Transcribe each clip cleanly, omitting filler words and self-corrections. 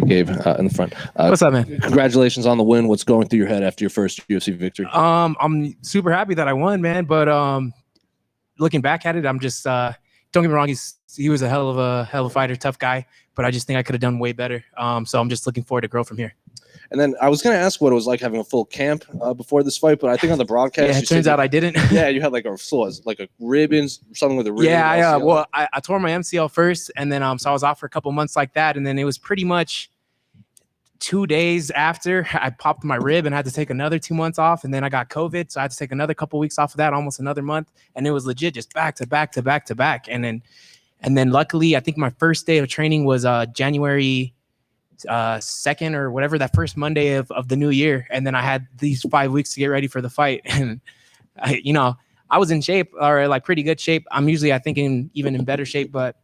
Gabe in the front. What's up, man? Congratulations on the win. What's going through your head after your first UFC victory? I'm super happy that I won, man. But looking back at it, I'm just don't get me wrong. He was a hell of a fighter, tough guy. But I just think I could have done way better. So I'm just looking forward to grow from here. And then I was going to ask what it was like having a full camp before this fight, but I think on the broadcast, yeah, it turns out I didn't. Yeah, you had like a ribbon, something with a ribbon. Yeah, I tore my MCL first, and then so I was off for a couple months like that, and then it was pretty much 2 days after I popped my rib and had to take another 2 months off, and then I got COVID, so I had to take another couple weeks off of that, almost another month, and it was legit just back to back to back to back, and then luckily I think my first day of training was January 2nd or whatever, that first Monday of the new year. And then I had these 5 weeks to get ready for the fight. And I was in shape, or like pretty good shape. I'm usually, I think, even in better shape, but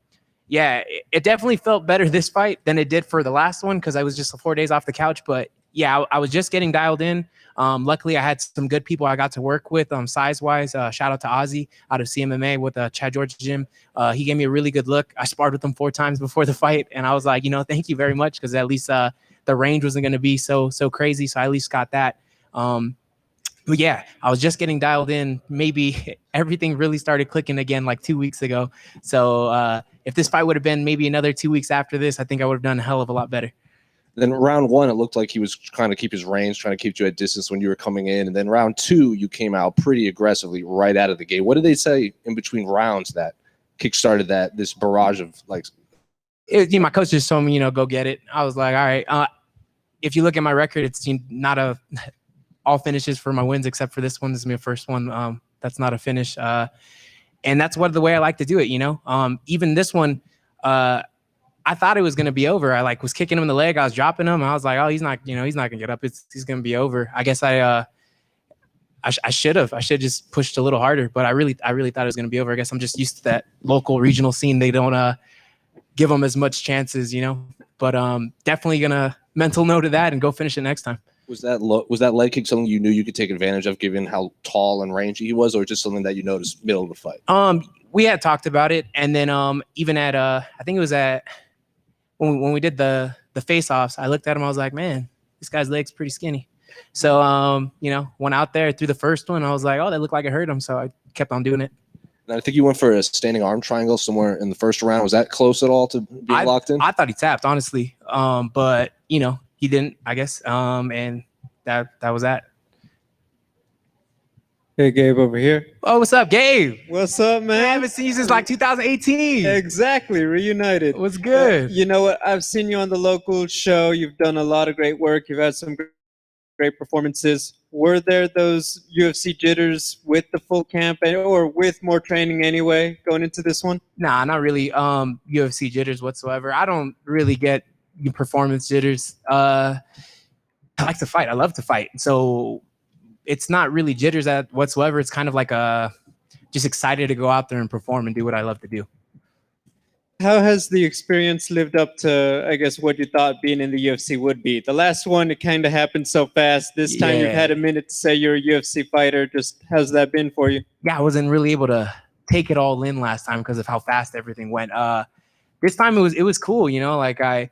yeah, it definitely felt better this fight than it did for the last one, because I was just 4 days off the couch. But yeah, I was just getting dialed in. Luckily, I had some good people I got to work with size-wise. Shout out to Ozzy out of CMMA with Chad George Gym. He gave me a really good look. I sparred with him 4 times before the fight, and I was like, thank you very much, because at least the range wasn't going to be so crazy, so I at least got that. But yeah, I was just getting dialed in. Maybe everything really started clicking again like 2 weeks ago. So if this fight would have been maybe another 2 weeks after this, I think I would have done a hell of a lot better. Then round one, it looked like he was trying to keep his range, trying to keep you at distance when you were coming in. And then round two, you came out pretty aggressively right out of the gate. What did they say in between rounds that kickstarted this barrage of like? My coach just told me, go get it. I was like, all right. If you look at my record, it's not all finishes for my wins except for this one. This is my first one. That's not a finish. And that's the way I like to do it. Even this one, I thought it was going to be over. I was kicking him in the leg. I was dropping him. I was like, oh, he's not going to get up. He's going to be over. I guess I should have just pushed a little harder, but I really thought it was going to be over. I guess I'm just used to that local regional scene. They don't give them as much chances, but definitely going to mental note of that and go finish it next time. Was that leg kick something you knew you could take advantage of given how tall and rangy he was, or just something that you noticed middle of the fight? We had talked about it. And then even at, I think it was at, when we did the face-offs, I looked at him. I was like, man, this guy's leg's pretty skinny. So, went out there through the first one. I was like, oh, that looked like it hurt him. So I kept on doing it. And I think you went for a standing arm triangle somewhere in the first round. Was that close at all to being locked in? I thought he tapped, honestly. But, he didn't, I guess. And that was that. Hey, Gabe over here. Oh, what's up, Gabe? What's up, man? I haven't seen you since 2018. Exactly, reunited. What's good? You know what? I've seen you on the local show. You've done a lot of great work. You've had some great performances. Were there those UFC jitters with the full camp, or with more training anyway, going into this one? Nah, not really. UFC jitters whatsoever. I don't really get performance jitters. I like to fight. I love to fight. So it's not really jitters whatsoever. It's kind of like just excited to go out there and perform and do what I love to do. How has the experience lived up to, I guess, what you thought being in the UFC would be? The last one, it kind of happened so fast. This time you've had a minute to say you're a UFC fighter. Just how's that been for you? Yeah, I wasn't really able to take it all in last time because of how fast everything went. This time it was cool, like I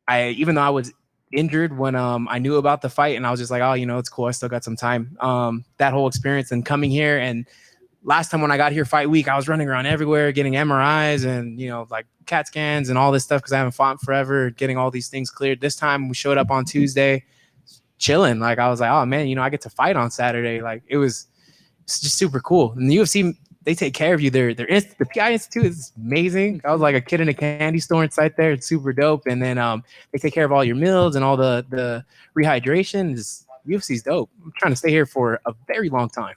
even though I was injured when I knew about the fight, and I was just like, oh, it's cool, I still got some time. That whole experience and coming here, and last time when I got here fight week, I was running around everywhere getting MRIs and like CAT scans and all this stuff because I haven't fought in forever, getting all these things cleared. This time we showed up on Tuesday chilling. Like I was like, oh man, I get to fight on Saturday. Like it's just super cool. And the UFC, they take care of you. The PI Institute is amazing. I was like a kid in a candy store inside there. It's super dope. And then they take care of all your meals and all the rehydration. UFC's dope. I'm trying to stay here for a very long time.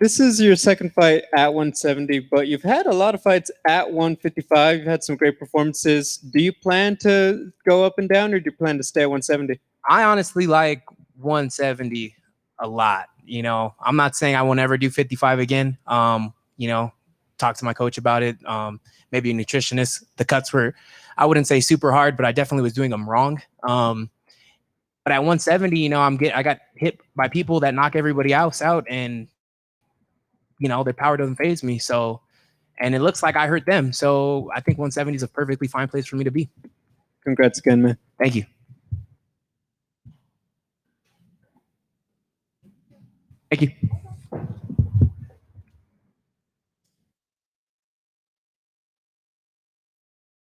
This is your second fight at 170, but you've had a lot of fights at 155. You've had some great performances. Do you plan to go up and down, or do you plan to stay at 170? I honestly like 170 a lot. I'm not saying I will never do 55 again. Talk to my coach about it. Maybe a nutritionist. The cuts were, I wouldn't say super hard, but I definitely was doing them wrong. But at 170, I got hit by people that knock everybody else out, and their power doesn't faze me. So, and it looks like I hurt them. So I think 170 is a perfectly fine place for me to be. Congrats again, man. Thank you. Thank you.